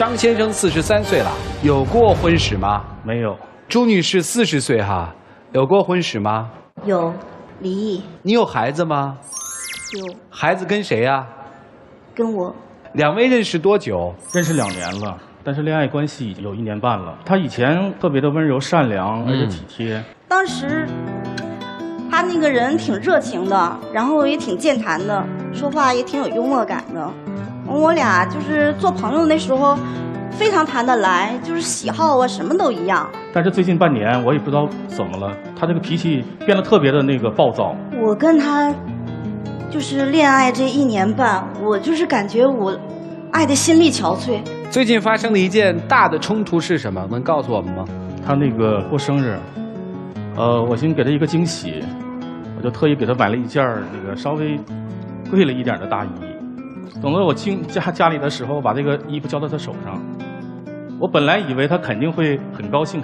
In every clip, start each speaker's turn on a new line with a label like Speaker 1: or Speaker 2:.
Speaker 1: 张先生43岁了，有过婚史吗？
Speaker 2: 没有。
Speaker 1: 朱女士40岁哈，有过婚史吗？
Speaker 3: 有，离异。
Speaker 1: 你有孩子吗？
Speaker 3: 有。
Speaker 1: 孩子跟谁呀？
Speaker 3: 跟我。
Speaker 1: 两位认识多久？
Speaker 2: 认识2年了，但是恋爱关系有1年半了。他以前特别的温柔善良，而且体贴。
Speaker 3: 当时他那个人挺热情的，然后也挺健谈的，说话也挺有幽默感的。我俩就是做朋友那时候非常谈得来，就是喜好啊什么都一样。
Speaker 2: 但是最近半年我也不知道怎么了，他这个脾气变得特别的那个暴躁。
Speaker 3: 我跟他就是恋爱这1年半，我就是感觉我爱得心力憔悴。
Speaker 1: 最近发生的一件大的冲突是什么？能告诉我们吗？
Speaker 2: 他那个过生日，我寻思给他一个惊喜，我就特意给他买了一件那个稍微贵了一点的大衣。等到我进家里的时候，把这个衣服交到他手上，我本来以为他肯定会很高兴，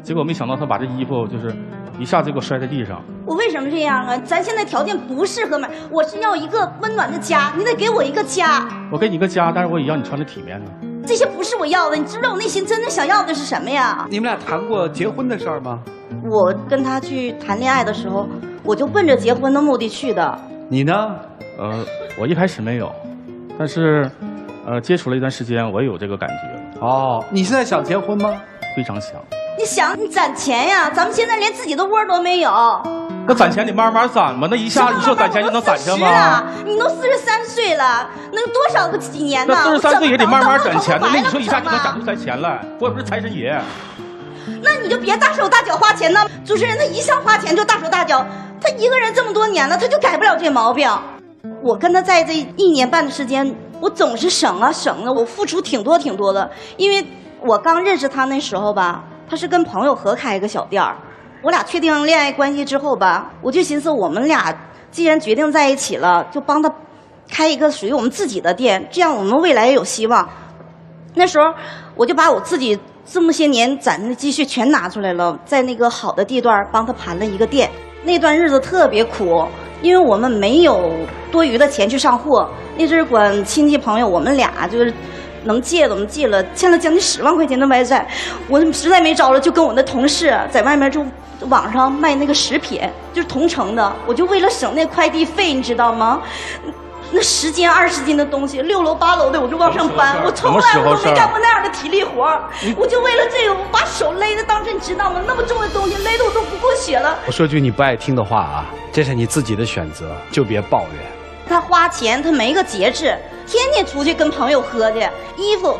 Speaker 2: 结果没想到他把这衣服就是一下子给我摔在地上。
Speaker 3: 我为什么这样啊？咱现在条件不适合买，我是要一个温暖的家，你得给我一个家。
Speaker 2: 我给你个家，但是我也要你穿得体面呢。
Speaker 3: 这些不是我要的，你知不知道我内心真正想要的是什么呀？
Speaker 1: 你们俩谈过结婚的事儿吗？
Speaker 3: 我跟他去谈恋爱的时候，我就奔着结婚的目的去的。
Speaker 1: 你呢？
Speaker 2: 我一开始没有，但是，接触了一段时间，我也有这个感觉。
Speaker 1: 哦，你现在想结婚吗？
Speaker 2: 非常想。
Speaker 3: 你想，你攒钱呀？咱们现在连自己的窝都没有。
Speaker 2: 那攒钱得慢慢攒嘛，那一下你说攒钱就能攒上吗？
Speaker 3: 你都43岁了，能多少个几年呢？
Speaker 2: 那43岁也得慢慢攒钱的，那你说一下就能攒出来钱来？我也不是财神爷。
Speaker 3: 那你就别大手大脚花钱呢。主持人他一向花钱就大手大脚，他一个人这么多年了，他就改不了这毛病。我跟他在这1年半的时间，我总是省啊，我付出挺多的。因为我刚认识他那时候吧，他是跟朋友合开一个小店儿。我俩确定恋爱关系之后吧，我就寻思我们俩既然决定在一起了，就帮他开一个属于我们自己的店，这样我们未来也有希望。那时候我就把我自己这么些年攒的积蓄全拿出来了，在那个好的地段帮他盘了一个店。那段日子特别苦，因为我们没有多余的钱去上货，那阵儿管亲戚朋友，我们俩就是能借的我们借了，欠了将近10万块钱的外债。我实在没招了，就跟我的同事在外面就网上卖那个食品，就是同城的。我就为了省那快递费，你知道吗？那10斤20斤的东西，6楼8楼的我就往上搬，我从来我都没干过那样的体力活，我就为了这个，我把手勒的，当时你知道吗？那么重的东西勒得我都不够血了。
Speaker 1: 我说句你不爱听的话啊，这是你自己的选择，就别抱怨。
Speaker 3: 他花钱，他没个节制，天天出去跟朋友喝去，衣服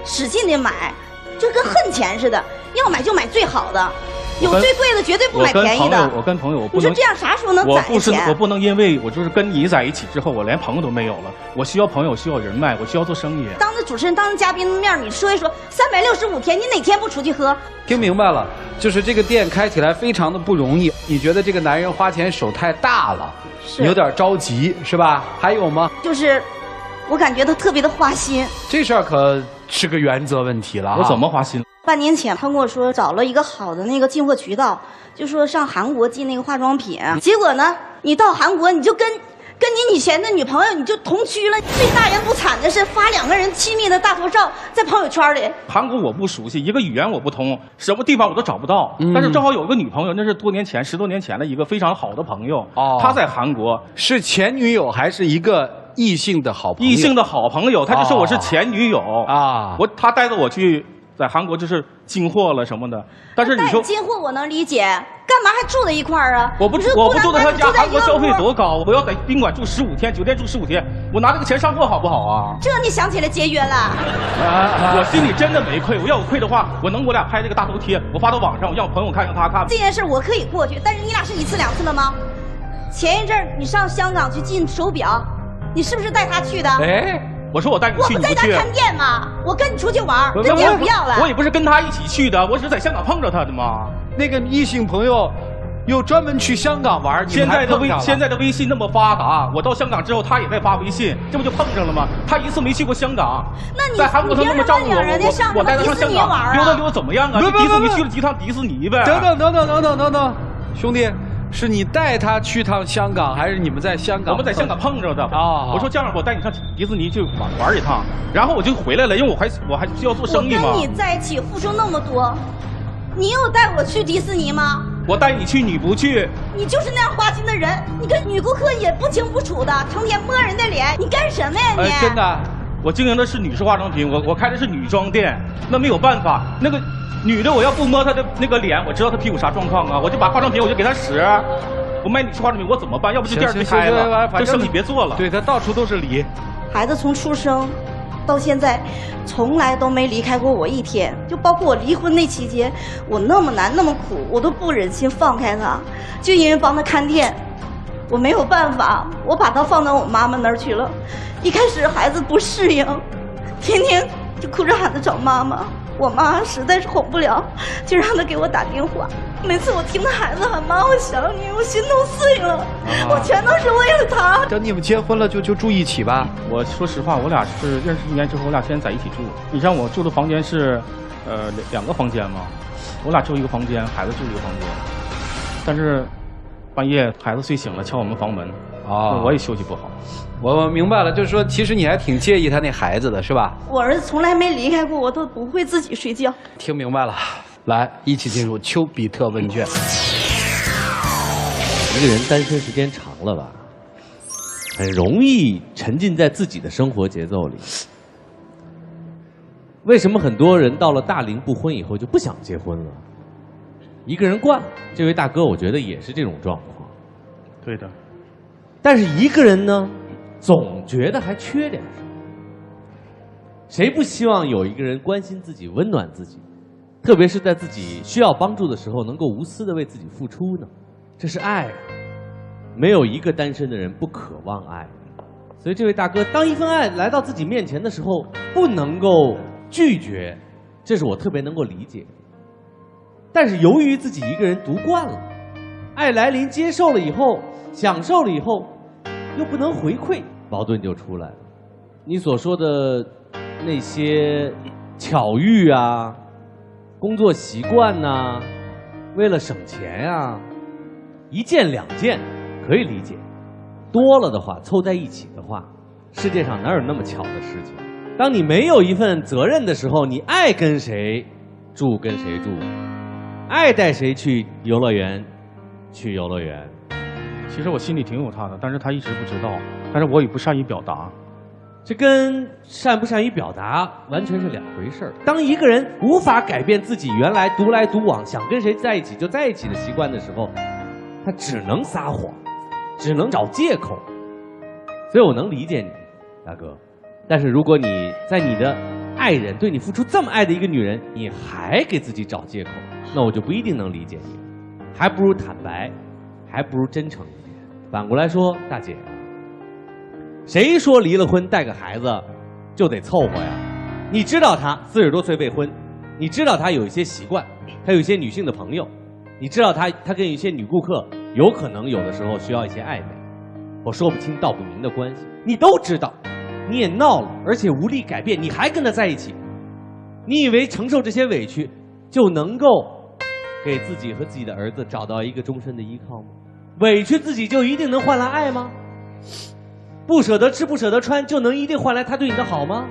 Speaker 3: 使劲的买，就跟恨钱似的，要买就买最好的。有最贵的，绝对不买便宜的。
Speaker 2: 我跟朋友，
Speaker 3: 你说这样啥时候能攒钱？
Speaker 2: 我不能因为我就是跟你在一起之后，我连朋友都没有了。我需要朋友，需要人脉，我需要做生意。
Speaker 3: 当着主持人、当着嘉宾的面，你说一说，365天，你哪天不出去喝？
Speaker 1: 听明白了，就是这个店开起来非常的不容易。你觉得这个男人花钱手太大了，你有点着急是吧？还有吗？
Speaker 3: 就是我感觉他特别的花心。
Speaker 1: 这事儿可是个原则问题了。
Speaker 2: 我怎么花心？
Speaker 3: 半年前，他跟我说找了一个好的那个进货渠道，就说上韩国进那个化妆品。结果呢，你到韩国你就跟你以前的女朋友你就同居了。最大言不惭的是发2个人亲密的大头照在朋友圈里。
Speaker 2: 韩国我不熟悉，一个语言我不通，什么地方我都找不到。但是正好有一个女朋友，那是10多年前的一个非常好的朋友。她在韩国。
Speaker 1: 是前女友还是一个异性的好朋友？
Speaker 2: 异性的好朋友，她就说我是前女友
Speaker 1: 啊。
Speaker 2: 她带着我去。在韩国就是进货了什么的，但是你说
Speaker 3: 进货我能理解，干嘛还住在一块儿啊？
Speaker 2: 我不住在他家，韩国消费多高？我要在宾馆住15天，酒店住15天，我拿这个钱上货好不好啊？
Speaker 3: 这你想起来节约了？
Speaker 2: 我心里真的没愧，我要有愧的话，我俩拍这个大头贴，我发到网上，我让我朋友看看他看。
Speaker 3: 这件事我可以过去，但是你俩是1次2次了吗？前一阵你上香港去进手表，你是不是带他去的？
Speaker 2: 哎。我说我带你去，你不去？
Speaker 3: 我不在家看店吗？我跟你出去玩，这店不要了。
Speaker 2: 我也不是跟他一起去的，我只是在香港碰着他的嘛。
Speaker 1: 那个异性朋友又专门去香港玩，
Speaker 2: 现在的微信那么发达，我到香港之后他也在发微信，这不就碰上了吗？他1次没去过香港，
Speaker 3: 那你
Speaker 2: 在韩国他那么照顾我带他上香港溜达溜达怎么样啊？就迪士尼去了几趟迪士尼呗。
Speaker 1: 等，兄弟，是你带他去趟香港，还是你们在香港？
Speaker 2: 我们在香港碰着的
Speaker 1: 啊。
Speaker 2: 我说这样，我带你上迪士尼去玩一趟，然后我就回来了，因为我还需要做生意嘛。
Speaker 3: 我跟你在一起付出那么多，你有带我去迪士尼吗？
Speaker 2: 我带你去，你不去。
Speaker 3: 你就是那样花心的人，你跟女顾客也不清不楚的，成天摸人的脸，你干什么呀你？
Speaker 1: 真的，
Speaker 2: 我经营的是女士化妆品，我开的是女装店，那没有办法，那个女的我要不摸她的那个脸，我知道她屁股啥状况啊，我就把化妆品我就给她使。我卖女士化妆品我怎么办？要不就店就开了，这生意别做了。
Speaker 1: 对，他到处都是礼。
Speaker 3: 孩子从出生到现在，从来都没离开过我一天，就包括我离婚那期间，我那么难那么苦，我都不忍心放开他，就因为帮他看店，我没有办法，我把他放到我妈妈那儿去了。一开始孩子不适应，天天就哭着喊着找妈妈，我妈实在是哄不了，就让他给我打电话。每次我听到孩子喊妈，我想你，我心都碎了，我全都是为了他。
Speaker 1: 等你们结婚了就住一起吧。
Speaker 2: 我说实话，我俩是认识1年之后，我俩现在在一起住。你像我住的房间是，2个房间嘛，我俩住一个房间，孩子住一个房间。但是半夜孩子睡醒了，敲我们房门，我也休息不好。
Speaker 1: 我明白了，就是说，其实你还挺介意他那孩子的，是吧？
Speaker 3: 我儿子从来没离开过我，都不会自己睡觉。
Speaker 1: 听明白了，来，一起进入丘比特问卷。
Speaker 4: 一个人单身时间长了吧，很容易沉浸在自己的生活节奏里。为什么很多人到了大龄不婚以后就不想结婚了？一个人惯了。这位大哥，我觉得也是这种状况。
Speaker 2: 对的。
Speaker 4: 但是一个人呢，总觉得还缺点什么。谁不希望有一个人关心自己、温暖自己？特别是在自己需要帮助的时候，能够无私的为自己付出呢？这是爱啊！没有一个单身的人不渴望爱。所以这位大哥，当一份爱来到自己面前的时候，不能够拒绝，这是我特别能够理解。但是由于自己一个人独惯了，爱来临接受了以后，享受了以后，又不能回馈，矛盾就出来了。你所说的那些巧遇啊、工作习惯呐、为了省钱呀、1件2件可以理解，多了的话，凑在一起的话，世界上哪有那么巧的事情？当你没有一份责任的时候，你爱跟谁住跟谁住，爱带谁去游乐园去游乐园。
Speaker 2: 其实我心里挺有他的，但是他一直不知道，但是我也不善于表达。
Speaker 4: 这跟善不善于表达完全是2回事儿。当一个人无法改变自己原来独来独往、想跟谁在一起就在一起的习惯的时候，他只能撒谎，只能找借口。所以我能理解你，大哥。但是如果你在你的爱人对你付出这么爱的一个女人，你还给自己找借口，那我就不一定能理解你了。还不如坦白，还不如真诚一点。反过来说，大姐，谁说离了婚带个孩子就得凑合呀？你知道他40多岁未婚，你知道他有一些习惯，他有一些女性的朋友，你知道他跟一些女顾客有可能有的时候需要一些暧昧，我说不清道不明的关系，你都知道，你也闹了，而且无力改变，你还跟他在一起，你以为承受这些委屈就能够给自己和自己的儿子找到一个终身的依靠吗？委屈自己就一定能换来爱吗？不舍得吃不舍得穿就能一定换来他对你的好吗？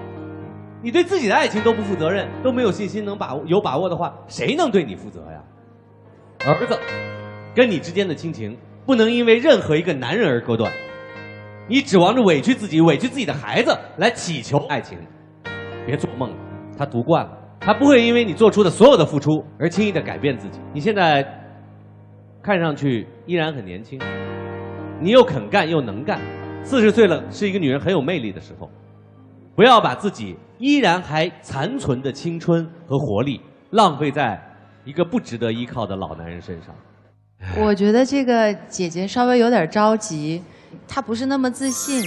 Speaker 4: 你对自己的爱情都不负责任，都没有信心能有把握的话，谁能对你负责呀？儿子跟你之间的亲情不能因为任何一个男人而割断，你指望着委屈自己委屈自己的孩子来祈求爱情，别做梦了，他独惯了，他不会因为你做出的所有的付出而轻易的改变自己。你现在看上去依然很年轻，你又肯干又能干，40岁了是一个女人很有魅力的时候，不要把自己依然还残存的青春和活力浪费在一个不值得依靠的老男人身上。
Speaker 5: 我觉得这个姐姐稍微有点着急，她不是那么自信，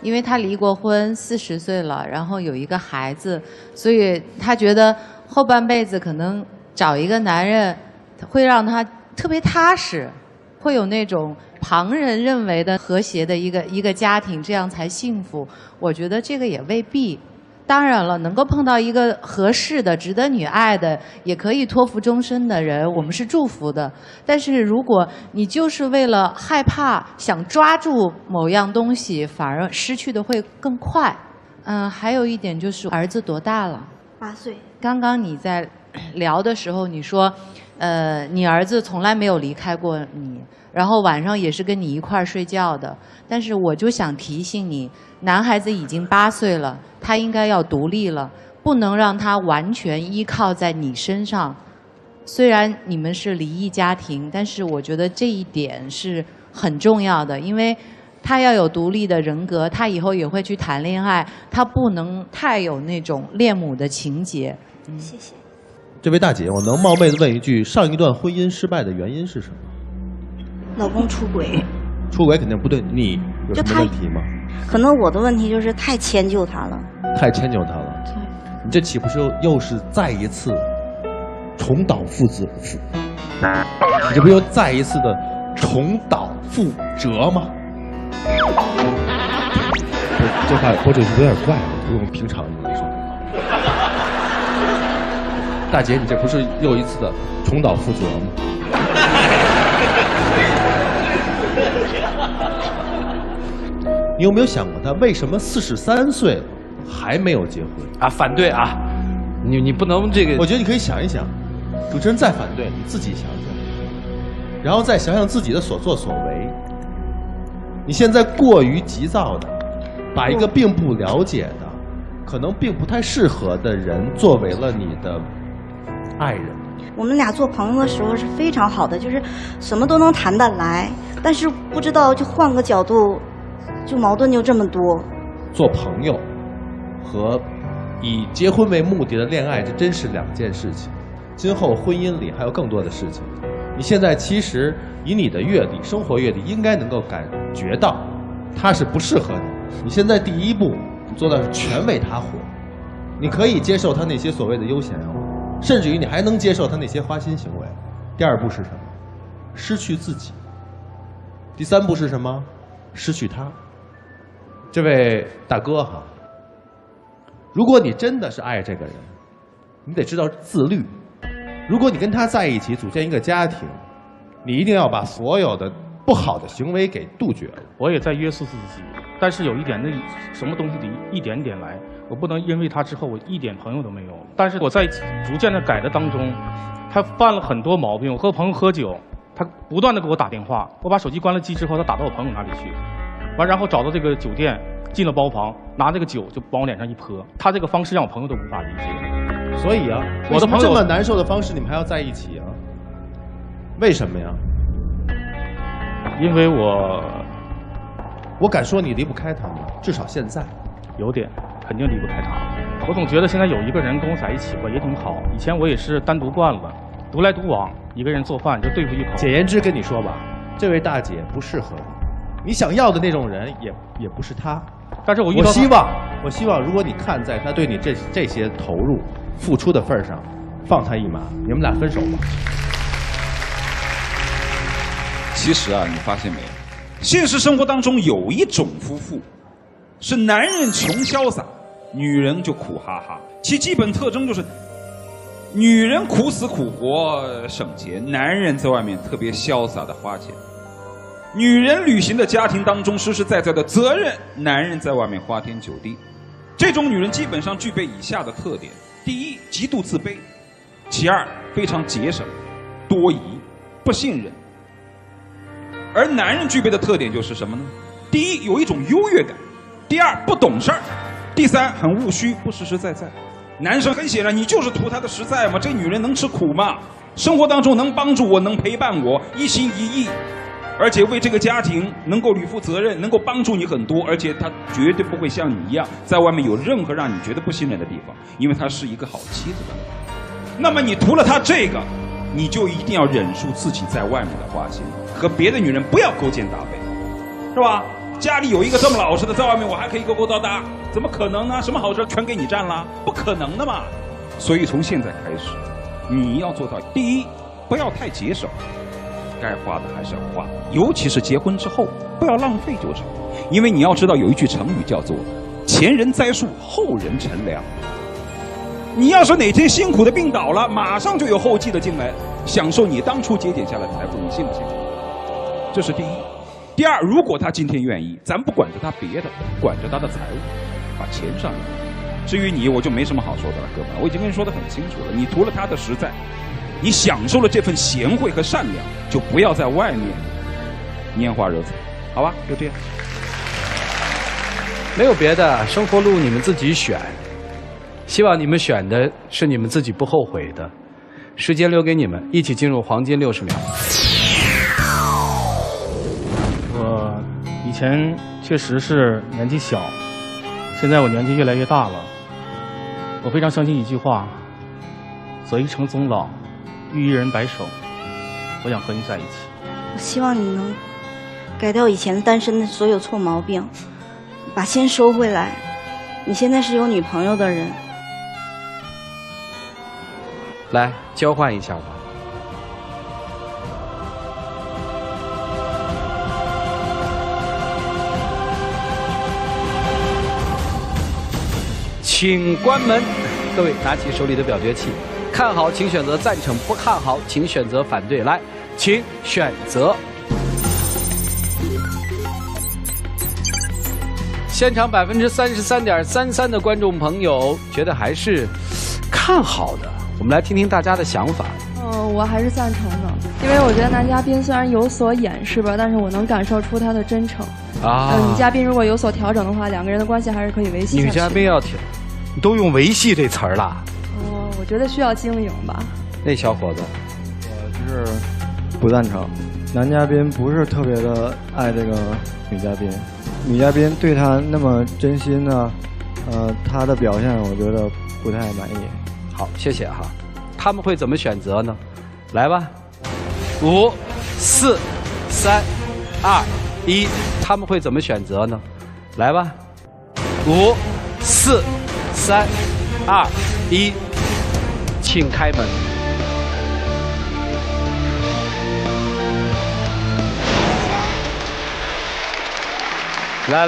Speaker 5: 因为她离过婚，40岁了，然后有一个孩子，所以她觉得后半辈子可能找一个男人会让她特别踏实，会有那种旁人认为的和谐的一个家庭，这样才幸福。我觉得这个也未必。当然了，能够碰到一个合适的、值得你爱的，也可以托付终身的人，我们是祝福的。但是如果你就是为了害怕、想抓住某样东西，反而失去的会更快。还有一点就是儿子多大了
Speaker 3: ？8岁。
Speaker 5: 刚刚你在聊的时候，你说，你儿子从来没有离开过你，然后晚上也是跟你一块儿睡觉的。但是我就想提醒你，男孩子已经8岁了，他应该要独立了，不能让他完全依靠在你身上。虽然你们是离异家庭，但是我觉得这一点是很重要的，因为他要有独立的人格，他以后也会去谈恋爱，他不能太有那种恋母的情节。
Speaker 3: 谢谢。
Speaker 6: 这位大姐，我能冒昧的问一句，上一段婚姻失败的原因是什么？
Speaker 3: 老公出轨。
Speaker 6: 出轨肯定不对，你有什么问题吗？
Speaker 3: 可能我的问题就是太迁就他了。
Speaker 6: 太迁就他了。
Speaker 3: 对。
Speaker 6: 你这岂不是又是再一次重蹈覆辙？你这不又再一次的重蹈覆辙吗？这话播出去有点怪，不用平常你说。大姐，你这不是又一次的重蹈覆辙吗？你有没有想过，他为什么43岁还没有结婚
Speaker 1: 啊？反对啊！你不能这个。
Speaker 6: 我觉得你可以想一想，主持人再反对，你自己想想，然后再想想自己的所作所为。你现在过于急躁的，把一个并不了解的、可能并不太适合的人作为了你的爱人。
Speaker 3: 我们俩做朋友的时候是非常好的，就是什么都能谈得来，但是不知道就换个角度，就矛盾就这么多。
Speaker 6: 做朋友和以结婚为目的的恋爱，这真是两件事情。今后婚姻里还有更多的事情。你现在其实以你的阅历、生活阅历，应该能够感觉到他是不适合你。你现在第一步做到是全为他活，你可以接受他那些所谓的悠闲哦，甚至于你还能接受他那些花心行为。第二步是什么？失去自己。第三步是什么？失去他。这位大哥哈，如果你真的是爱这个人，你得知道自律。如果你跟他在一起组建一个家庭，你一定要把所有的不好的行为给杜绝了。
Speaker 2: 我也在约束自己，但是有一点，那什么东西得一点点来，我不能因为他之后我一点朋友都没有。但是我在逐渐的改的当中，他犯了很多毛病。我和朋友喝酒，他不断的给我打电话，我把手机关了机之后，他打到我朋友那里去，完然后找到这个酒店，进了包房，拿这个酒就往我脸上一泼。他这个方式让我朋友都无法理解。
Speaker 6: 所以啊，
Speaker 2: 我的朋友
Speaker 6: 这么难受的方式，你们还要在一起啊？为什么呀？
Speaker 2: 因为
Speaker 6: 我敢说你离不开他吗？至少现在，
Speaker 2: 有点肯定离不开他。我总觉得现在有一个人跟我在一起吧，也挺好。以前我也是单独惯了，独来独往，一个人做饭就对付一口。
Speaker 6: 简言之跟你说吧，这位大姐不适合你，你想要的那种人也不是他。
Speaker 2: 但是我
Speaker 6: 希望，如果你看在他对你这些投入、付出的份上，放他一马，你们俩分手吧。
Speaker 7: 其实啊，你发现没有，现实生活当中有一种夫妇，是男人穷潇洒，女人就苦哈哈。其基本特征就是，女人苦死苦活省钱，男人在外面特别潇洒的花钱。女人履行的家庭当中实实在在的责任，男人在外面花天酒地。这种女人基本上具备以下的特点：第一，极度自卑；其二，非常节省、多疑、不信任。而男人具备的特点就是什么呢？第一，有一种优越感；第二，不懂事儿；第三，很务虚，不实实在在。男生很显然，你就是图他的实在嘛，这女人能吃苦吗？生活当中能帮助我，能陪伴我，一心一意。而且为这个家庭能够履负责任，能够帮助你很多，而且他绝对不会像你一样在外面有任何让你觉得不信任的地方，因为他是一个好妻子的。那么你图了他这个，你就一定要忍住自己在外面的花心，和别的女人不要勾肩搭背，是吧？家里有一个这么老实的，在外面我还可以勾勾搭搭，怎么可能呢？什么好事全给你占了？不可能的嘛！所以从现在开始，你要做到：第一，不要太节省。该花的还是要花，尤其是结婚之后，不要浪费就成。因为你要知道有一句成语叫做前人栽树，后人乘凉。你要是哪天辛苦的病倒了，马上就有后继的进来，享受你当初节俭下来的财富，你信不信？这是第一。第二，如果他今天愿意，咱不管着他别的，管着他的财务，把钱上来。至于你，我就没什么好说的了，哥们，我已经跟你说得很清楚了。你图了他的实在，你享受了这份贤惠和善良，就不要在外面拈花惹草，好吧？就这样。
Speaker 1: 没有别的，生活路你们自己选，希望你们选的是你们自己不后悔的。时间留给你们，一起进入黄金60秒。
Speaker 2: 我以前确实是年纪小，现在我年纪越来越大了。我非常相信一句话：择一城终老，遇一人白首。我想和你在一起。
Speaker 3: 我希望你能改掉以前单身的所有臭毛病，把心收回来。你现在是有女朋友的人。
Speaker 1: 来交换一下吧。请关门，各位拿起手里的表决器，看好请选择赞成，不看好请选择反对。来，请选择。现场33.33%的观众朋友觉得还是看好的，我们来听听大家的想法。
Speaker 8: 我还是赞成的，因为我觉得男嘉宾虽然有所掩饰吧，但是我能感受出他的真诚。女嘉宾如果有所调整的话，两个人的关系还是可以维系下去。
Speaker 1: 女嘉宾要调，你都用维系这词儿了。
Speaker 8: 我觉得需要经营吧。
Speaker 1: 那小伙子，
Speaker 9: 我就是不赞成。男嘉宾不是特别的爱这个女嘉宾，女嘉宾对他那么真心呢，他的表现我觉得不太满意。
Speaker 1: 好，谢谢哈。他们会怎么选择呢？来吧，5、4、3、2、1，他们会怎么选择呢？来吧，5、4、3、2、1，请开门。来，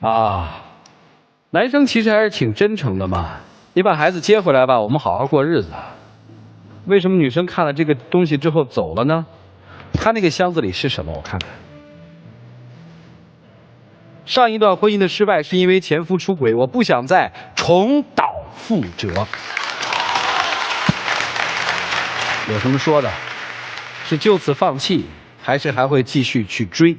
Speaker 1: 啊，男生其实还是挺真诚的嘛。你把孩子接回来吧，我们好好过日子。为什么女生看了这个东西之后走了呢？她那个箱子里是什么？我看看。上一段婚姻的失败是因为前夫出轨，我不想再重蹈覆辙。有什么说的？是就此放弃，还是还会继续去追？